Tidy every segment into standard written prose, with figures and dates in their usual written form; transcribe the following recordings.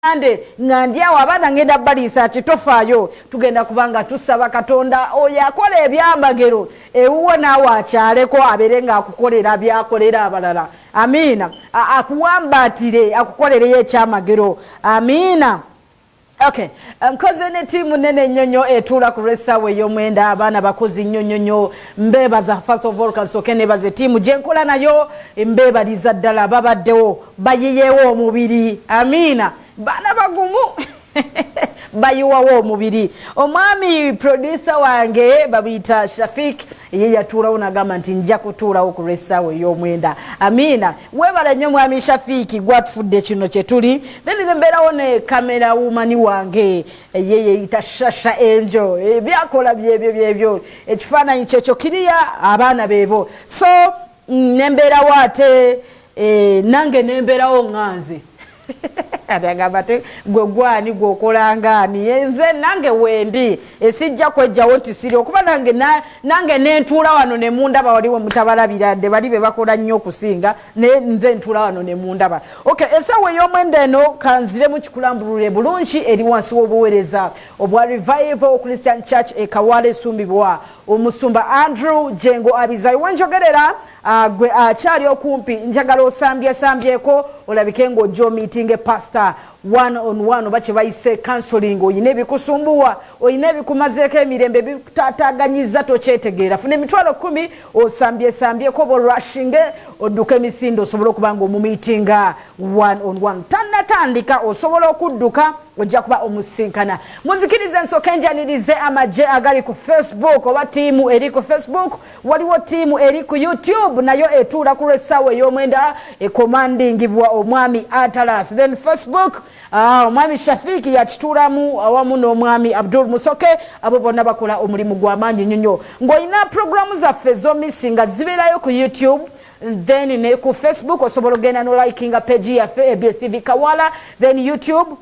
ande ngandya wabana ngenda balisa kitofaayo tugenda kubanga tusaba Katonda oyo akola ebyamagero ewuwo naawe akyaleko aberenga akukolera byakolera abalala amiina akuwambatire akukolereyo ekyamagero amiina. Okay, nkoze ne timu nene nyonyo etula ku resawe y'omwenda abaana bakozi nyonyo mbebaza first of all kasoke ne baze timu jenkola nayo mbebaliza ddala babaddewo bayiyewo omubiri amiina bana bagumu bayiwawo omubiri omwami producer wange babita Shafik ye yatulawo nagamba nti nja kutulawo ku resawe y'omwenda amiina webala nnyo mwami Shafiki gwatufudde kino kyetuli then mberawo ne kamera woman wange yeye itashasha enjo byakola byebyo ekifaananyi kyekyo kiriya abaana beebo so nemberawo ate nange nemberawo nganze adagabate gwegwani gwokolangani yenze nange wendi esijja kwejjawo nti siri okuba nange nentula wano ne mundaba waliwo mutabalabirade bali be bakola nnyo okusinga nze ntula wano ne mundaba. Okay, esawe y'omwenda eno kanzire mu kikulambulule bulungi eri wansi w'obuweereza obwa Revival Christian Church e Kawale Sumbibwa omusumba Andrew Jengo Abizayi wenjogerera gwe akyali okumpi njagala osambyeko olabike ng'ojja meeting pastor one on one oba kye bayise counseling oyina ebikusumbuwa oyina ebikumazeeko emirembe bitataganyiza tokyetegeera funa emitwalo 10 osambyeko borushinge odduka emisinde osobola okuba nga omumiitinga one on one tannatandika osobola okudduka ojja kuba omusinkana. Muzikirize nsooka enjanirize amagye agali ku Facebook oba tiimu eri ku Facebook waliwo tiimu eri ku YouTube nayo etuula ku lwessaawa ey'omwenda ekomandingibwa omwami Atalas then Facebook omwami Shafiki yakituulamu awamu n'omwami Abdul Musoke abo bonna bakola omulimu gw'amaanyi nnyo ng'olina programu zaffe z'omisinga zibeerayo ku YouTube then ne ku Facebook osobola ogenda no likinga page yaffe ABS TV Kawala then YouTube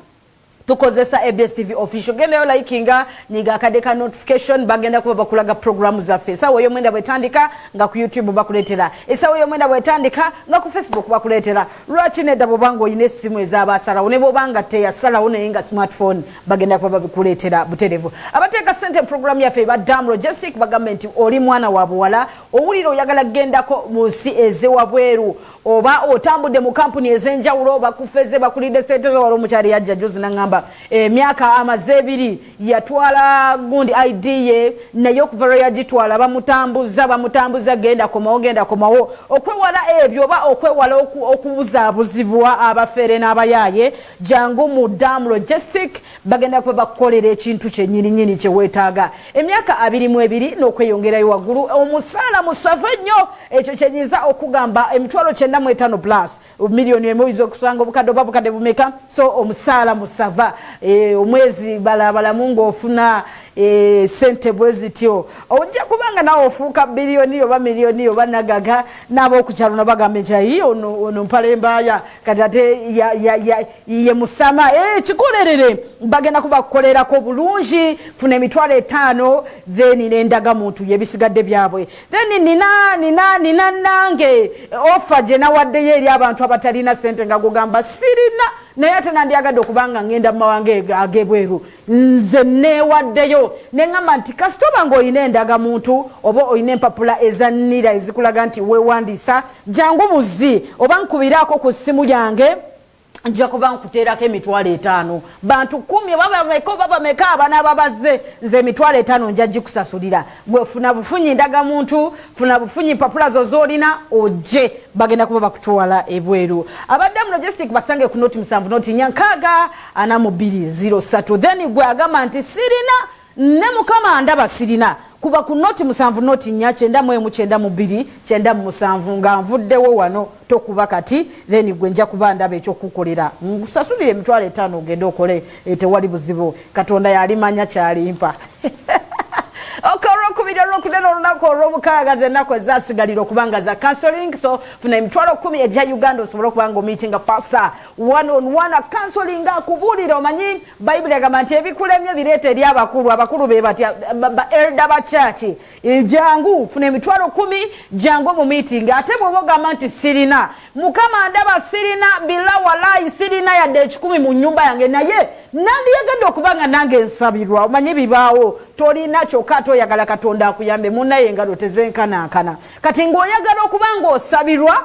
tukozesa ABS TV official gendeyo likinga nyiga akadeka notification bagenda kuba bakulaga programu zaffe esawa y'omwenda bwetandika nga ku YouTube bakuletera esawa y'omwenda bwetandika nga ku Facebook bakuletera lwaki nedda bwobanga oyina essimu ez'abasalawo ne bwobanga teyasalawo naye nga smartphone bagenda kuba babikuletera buterevu abateeka ssente programu yaffe ba Dam Logistic bagamba nti oli mwana wa buwala owulira oyagala gendako mu nsi ezewabweru oba otambudde mu kampuni ez'enjawulo bakufeze bakulidde ssente zo wali omukyali yajja juzi nangamba emyaka amaze 2 yatwala gundi ID ye naye okuva lwe yagitwala bamutambuza genda komawo okwewala ebyo oba okwewala okubuzaabuzibwa abafere n'abayaaye jangu mu Dam Logistic bagenda kuba bakukolera ekintu kyennyininyini kyeweetaaga emyaka 22 n'okweyongerayo waggulu omusaala musave nnyo ekyo kyenyiza okugamba emitwalo 95 plus miliyoni emoizo okusanga obukadde oba bukadde bumeka so omusaala musava omwezi balabala mungu ofuna sente bwezityo ojja kubanga nawe ofuuka biliyoni oba miliyoni oba nagaga n'ab'okukyalo nabagambe nti ayi ono mpale mbaaya kati ate ye musama kikolerere bagenda kubakukolerako bulungi funa emitwalo 5 then nendaga muntu yebisigadde byabwe then nina nange offer gye nawaddeyo eri abantu abatalina sente nga gugamba sirina naye ate nandyagadde okubanga ngenda mu mawange ag'ebweru nze neewaddeyo neŋŋamba nti kasitoba ng'olina endaga muntu oba olina empapula ezannira ezikulaga nti weewandiisa jangu buzi oba nkubiraako ku ssimu yange nja kuba nkuteerako emitwalo 5 bantu 10 oba bameka abaana babazze nze emitwalo 5 nja gikusasulira gwe funa bufunyi ndaga muntu funa bufunyi mpapula zo z'olina ojje bagenda kuba bakutwala ebweru abadde mu Logistic basange ku noti 7 noti 4203 then gwe agamba nti sirina ne mukama ndaba sirina kuba ku noti 7 noti 49929 nga nvuddewo wano tokuba kati then gwe nja kuba ndaba ekyokukolera ngusasulire emitwalo 5 ogende okole tewali buzibu Katonda yalimanya kyalimpa okoro kubira olwokudena olunaku olw'omukaaga zennaku ezasigalira okubanga za counseling. So funa emitwalo 10 egya Uganda osobola okubanga omeetinga pastor one on one counseling akubuulira omanyi Bayibuli egamba nti ebikulemye bireeta eri abakulu be batya elder ba church jangu funa emitwalo 10 jangu mu meeting ate bw'oba ogamba nti sirina Mukama ndaba sirina bilawalayi sirina yadde 10 mu nnyumba yange naye nandiyagadde okubanga nange nsabirwa omanyi bibaawo tolina kyokka toyagala Katonda akuyambe munnaye engalo tezenkanankana kati ng'oyagala okubanga osabirwa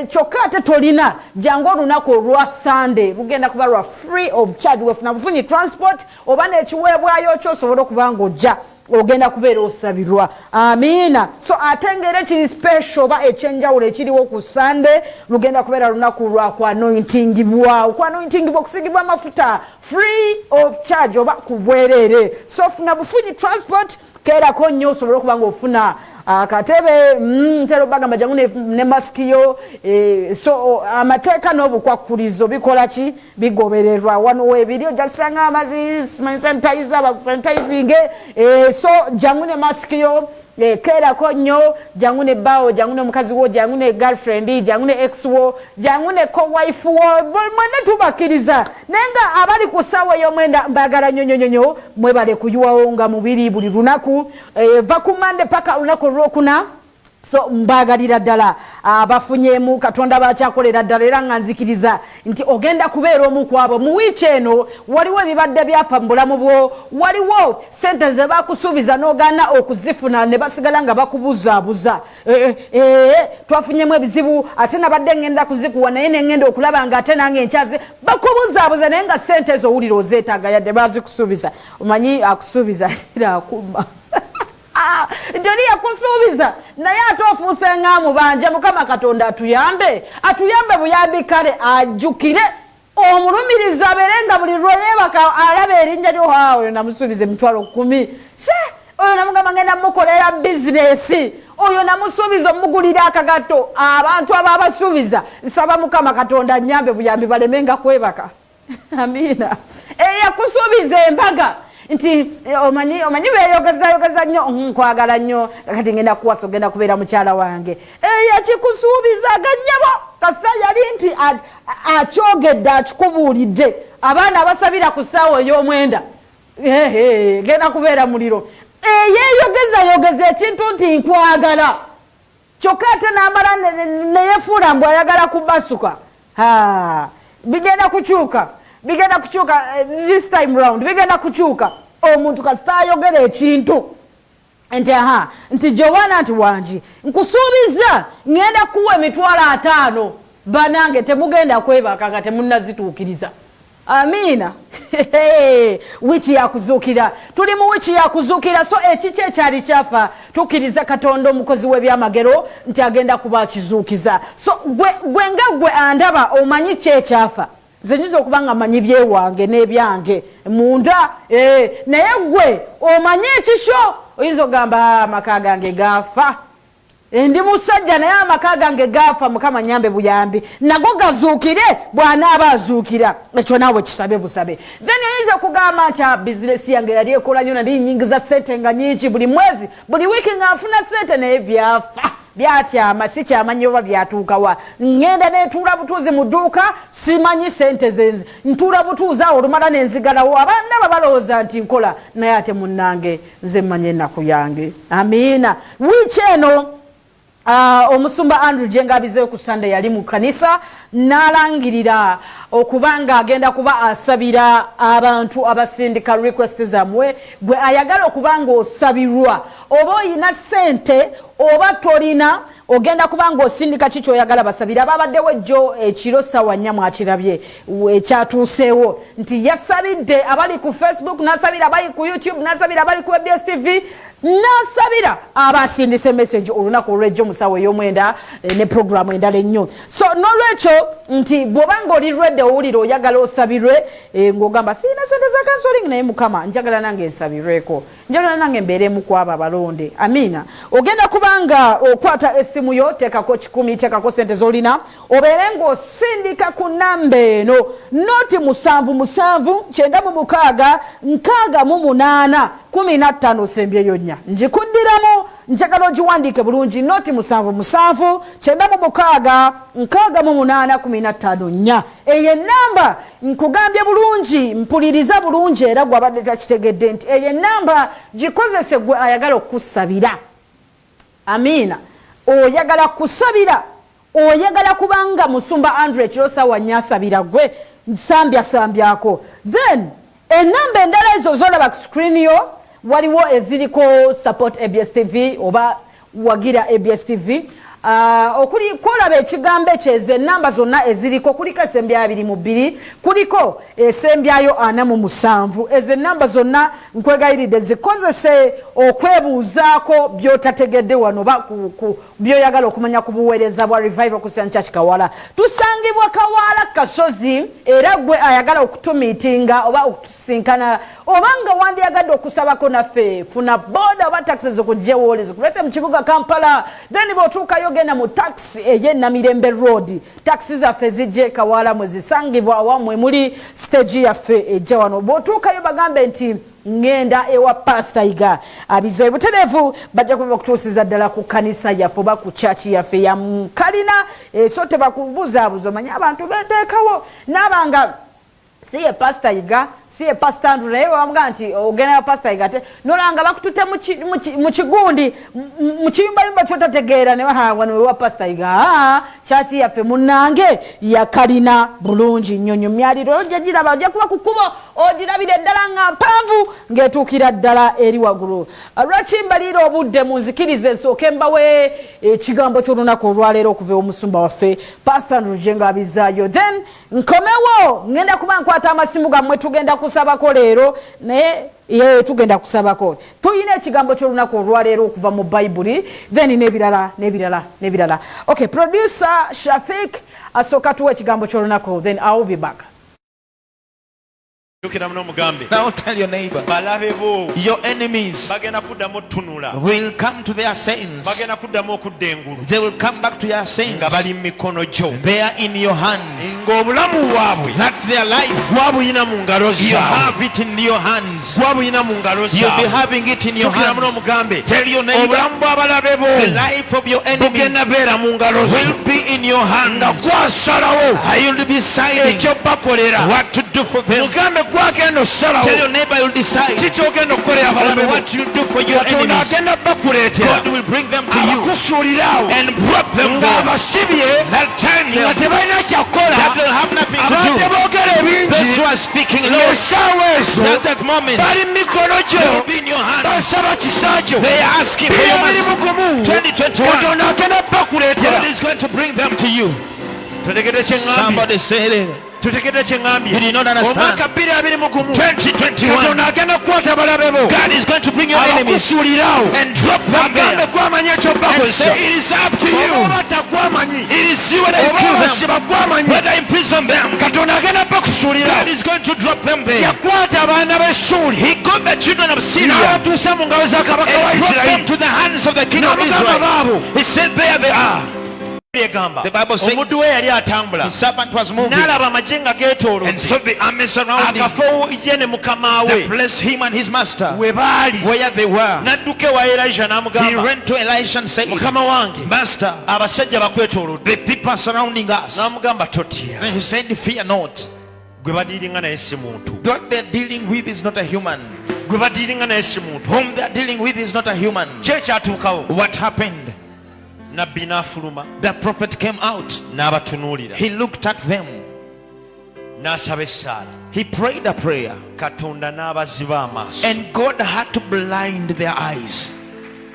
kyokka ate tolina jangu olunaku olwa Sunday lugenda kuba lwa free of charge wefuna bufunyi transport oba n'ekiweebwayo kyosobola okubanga ojja ogenda kubeera osabirwa. Amina. So atengere kiri special ba ekyenjawulo ekiriwo ku Sunday lugenda kubeera lunaku lwa ku anointing bwa kusigibwa amafuta free of charge oba kubwerere. So funa bufunyi transport keerako nnyo osobola okubanga ofuna akatebe ntero bagamba jangu ne maskiyo so amateeka n'obukwakkulizo bikola ki bigobererwa wano webiri ojasanga amazi sanitizer bakusanitizing so jangu ne maskiyo keerako nnyo jangu ne bawo jangu ne mukazi wo jangu ne girlfriend jangu ne ex wo jangu ne co-wife wo mwene tubakiriza nenga abali ku ssaawa ey'omwenda mbagala nnyo mwebale kuyuwawo nga mubiri buli lunaku va ku Monday paka lunaku olwokuna. So mbagalira ddala abafunyemu Katonda bakyakolera ddala era nga nzikiriza nti ogenda kubeera omu kwabo mu wiiki eno waliwo ebibadde byafa mu bulamu bwo waliwo sente ze bakusuubiza n'ogaana okuzifuna ne basigala nga bakubuzaabuza twafunyemu ebizibu ate nabadde ngenda kuzikuwa naye nengenda okulaba nga ate nange nkyazi bakubuzaabuza naye nga sente ezo owulira ozeetaaga yadde bazikusuubiza omanyi akusuubiza era akumba Ndoni yakusuubiza naye ate ofuuse ng'amu banja Mukama Katonda atuyambe buyambi kale ajjukire omulumiriza abeerenga buli lweyebaka alaba erinnya lyohawe namusuubiza emitwalo 10 oyo namugamba ngenda mukolera bizinesi oyo namusuubiza omugulira akagato abantu ababasuubiza nsaba Mukama Katonda nyambe buyambi balemenga kwebaka. Amina. Yakusuubiza embaga nti omanyi beeyogeza nnyo nkwagala nnyo kati ngenda kuwasa ogenda kubeera mukyala wange yakikusuubizaga nnyabo kasita yali nti akyogedde akikubuulidde abaana abasabira ku ssaawa ey'omwenda genda kubeera muliro yeeyogeza ekintu nti nkwagala kyokka ate n'amala neyefuula mbu ayagala kubasuka bigenda kukyuka this time round bigenda kukyuka omuntu kasita ayogera ekintu nti Joanna nti wangi nkusuubiza ngenda kuwa emitwalo 5 banange temugenda kwebaka nga temunnazituukiriza. Amina. Wichi ya kuzuukira tuli mu wichi ya kuzuukira so ekiki ekyali kyafa tukkiriza Katonda omukozi w'ebyamagero nti agenda kuba akizuukiza. So gwe andaba omanyi kyekyafa zenyiza okubanga manyi byewange n'ebyange munda naye gwe omanyi ekikyo oyinza ogamba amaka gange gafa ndi musajja naye amaka gange gafa Mukama nyambe buyambi nago gazuukire bw'anaaba azuukira ekyo naawe kisabe busabe. Then oyinza okugamba nti bizinesi yange yali ekola nnyo nali nyingiza ssente nga nyingi buli mwezi buli wiiki nga nfuna ssente naye byafa byatyama sikyamanyi oba byatuukawa ngenda netuula butuuzi mu dduuka simanyi sente zenze ntuula butuuzi awo olumala nenzigalawo abaana babalowooza nti nkola naye ate munnange nze mmanyi ennaku yange. Amiina. Wiiki eno omusumba Andrew Jengabize ku Sunday yali mu kanisa n'alangirira okubanga agenda kuba asabira abantu abasindika request zamwe gwe ayagala okubanga osabirwa oba oyina sente oba tolina ogenda kubanga osindika kiki oyagala basabira ababaddewo ejjo ekiro ssaawa 4 mwakirabye ekyatuuseewo nti yasabidde abali ku Facebook n'asabira abali ku YouTube n'asabira abali ku BSTV n'asabira abasindise message olunaku olw'ejjo mu ssaawa ey'omwenda ne programu endala ennyo. So n'olwekyo nti bw'obanga oli redde owulira oyagala osabirwe ng'ogamba sirina sente za counseling naye Mukama njagala nange nsabirweko njagala nange mbeeremu kwabo abalonde. Amiina. Ogenda kubanga bwobanga okwata essimu yo tekako 10 tekako sente zolina obeere ng'osindika ku namba eno noti 77968 sembyeyo nnya njikuddiramu njagala ogiwandiike bulungi noti 77968 eyo enamba nkugambye bulungi mpuliriza bulungi era gwabadde takitegedde nti eyo enamba gikozese gwe ayagala okusabira. Amiina. Oyagala kusabira, oyagala kubanga musumba Andre Chirosa wanyasabira gwe sambyako. Then enamba endala ezo zolaba ku screen yo waliwo eziriko support ABS TV oba wagira ABS TV. Okuli kolaba ekigambo ekyeze namba zonna eziriko kuliko esembya 22 kuliko esembyayo 47 eze namba zonna nkwegayiridde zikozese okwebuuzaako byotategedde wano ba byoyagala okumanya ku buweereza bwa Revival Christian Church Kawala. Tusangibwa Kawala Kasozi era gwe ayagala okutumiitinga oba okutusinkana obanga wandiyagadde okusabako naffe funa boda oba taxes okujjewoole zikulete mu kibuga Kampala then botuukayo genda mu taxi eye Namirembe Road taxi zaffe zijje Kawala mwe zisangibwa awamwe muli stage yaffe ejja wano botuukayo bagambe nti ngenda ewa Pastor Iga abize buterevu bajja kutuusiza ddala ku kanisa yaffe oba ku church yaffe ya Kalina so tebakubuuza manya abantu beteekawo n'abanga siye Pastor Iga siye Pastor Andrew naye bamugamba nti ogenda Pastor Iga te nolanga bakutute mu kigundi mu kiyumba kyotategeera ne wano wa Pastor Iga church yaffe munnange ya Kalina bulungi nnyonyo myaliro ojjagiraba ojja kuba ku kkubo ogirabire ddala nga mpanvu ng'etuukira ddala eri waggulu. Lwaki mbalira obudde munzikirize nsooke mbawe ekigambo ky'olunaku olwaleero okuva omusumba waffe Pastor Andrew Jenga abizaayo then nkomewo ngenda kuba nkwata amasimu gammwe tugenda kusabako leero naye tugenda kusabako tuyina ekigambo ky'olunaku olwaleero okuva mu Bayibuli then n'ebirala. Okay, producer Shafik asooka tuwa ekigambo ky'olunaku then I will be back. Now tell your neighbor, your enemies will come to their sins. They will come back to your sins. They are in your hands. That their life, you have it in your hands. You'll be having it in your hands. Tell your neighbor, the life of your enemies will be in your hands. I will be deciding what to do for them. Tell your neighbor you'll decide what you do for your enemies. God will bring them to you and drop them there. That time that they'll have nothing to do. Those who are speaking, Lord, at that moment, they'll be in your hands. They are asking for your mercy. 2021, God is going to bring them to you. Somebody say it. You did not understand. 2021, God is going to bring your enemies and drop them there and say it is up to you. It is you that kill them, whether imprison them. God is going to drop them there. He got the children of Syria and brought them to the hands of the king of Israel. He said there they are. The Bible says his servant was moving and saw the army surrounding the place him and his master where they were. He ran to Elisha and said, Master, the people are surrounding us. And he said, fear not. What they're dealing with is not a human. Whom they're dealing with is not a human. What happened? The prophet came out. He looked at them. He prayed a prayer. And God had to blind their eyes.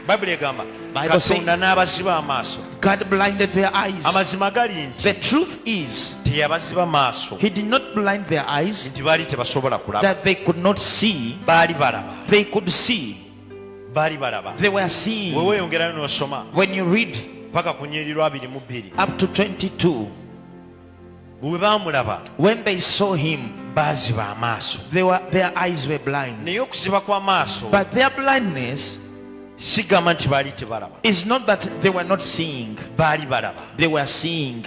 Bible says God blinded their eyes. The truth is He did not blind their eyes that they could not see. They could see. They were seeing. When you read up to 22, when they saw him, their eyes were blind. But their blindness sigamba nti baali tebalaba. It's not that they were not seeing. Baali balaba. They were seeing.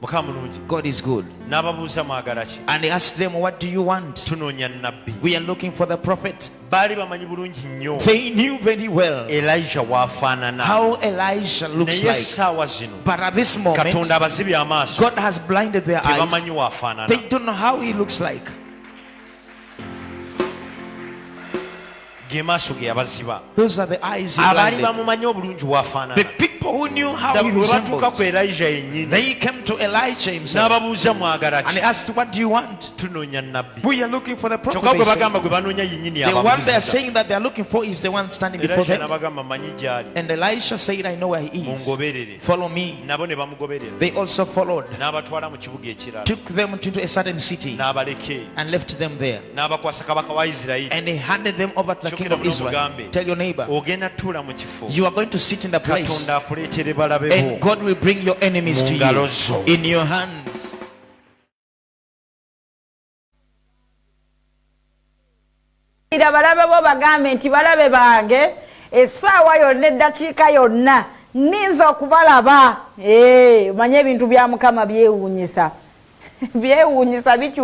Mukama mulungi. God is good. N'ababuuza mwagala ki? And he asked them, what do you want? Tunoonya nnabbi. We are looking for the prophet. Baali bamanyi bulungi nnyo. They knew very well Elijah waafaanana. how Elijah looks Naye like. essaawa zino But at this moment, Katonda abazibye amaaso. God has blinded their eyes. Tebamanyi waafaanana. They don't know how he looks like. Ge maaso ge yabaziba. Those are the eyes he Abaali blinded. bamumanyi obulungi waafaanana. The people who knew how he Bwe batuuka ku resembled, Elijah yennyini. they came to Elijah himself N'ababuuza mwagala and he ki? asked, what do you want? Tunoonya nnabbi. We are looking for the prophet. Kyokka They gwe said. bagamba gwe banoonya yennyini The one they are ababuuziza. saying that they are looking for is the one standing before Elijah them. n'abagamba manyi gy'ali. And Elisha said, I know where he is. Mungoberere. Follow me. Nabo ne bamugoberera. They also followed, N'abatwala mu kibuga ekirala. took them into a certain city N'abaleka. and left them there. N'abakwasa kabaka wa Isirayiri. And he handed them over to the king of Israel. Tell your neighbor, Ogenda tuula mu kifo. you are going to sit in the place Katonda akuleetere balabe and bo. God will bring your enemies to Mu ngalo zo. you in your hands. Balabe bo bagambe nti balabe bange essaawa yonna eddakiika yonna nninza okubalaba. Manye ebintu bya Mukama byewuunyisa. Byewuunyisa bikyuka.